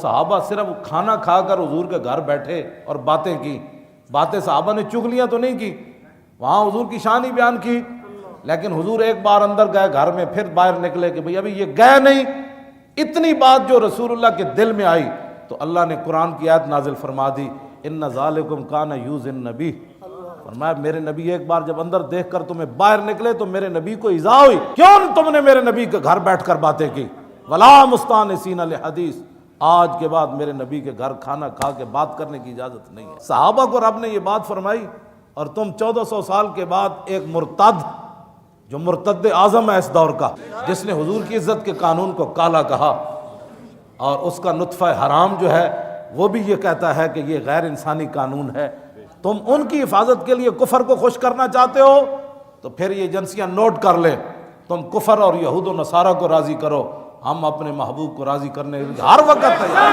صحابہ صرف کھانا کھا کر حضور کے گھر بیٹھے اور باتیں کی. باتیں صحابہ نے چغلیاں تو نہیں کی, وہاں حضور کی شان ہی بیان کی. لیکن حضور ایک بار اندر گئے گھر میں, پھر باہر نکلے کہ بھئی ابھی یہ گئے نہیں. اتنی بات جو رسول اللہ کے دل میں آئی تو اللہ نے قرآن کی آیت نازل فرما دی, ان ذالکم کان یؤذی النبی. فرمایا میرے نبی ایک بار جب اندر دیکھ کر تمہیں باہر نکلے تو میرے نبی کو ایذا ہوئی, کیوں تم نے میرے نبی کے گھر بیٹھ کر باتیں کی. ولا مستانسین لحدیث, آج کے بعد میرے نبی کے گھر کھانا کھا کے بات کرنے کی اجازت نہیں ہے. صحابہ کو رب نے یہ بات فرمائی, اور تم 1400 سال کے بعد ایک مرتد, جو مرتد اعظم ہے اس دور کا, جس نے حضور کی عزت کے قانون کو کالا کہا, اور اس کا نطفہ حرام جو ہے وہ بھی یہ کہتا ہے کہ یہ غیر انسانی قانون ہے. تم ان کی حفاظت کے لیے کفر کو خوش کرنا چاہتے ہو تو پھر یہ ایجنسیاں نوٹ کر لیں, تم کفر اور یہود و نصارہ کو راضی کرو, ہم اپنے محبوب کو راضی کرنے ہر وقت تیار.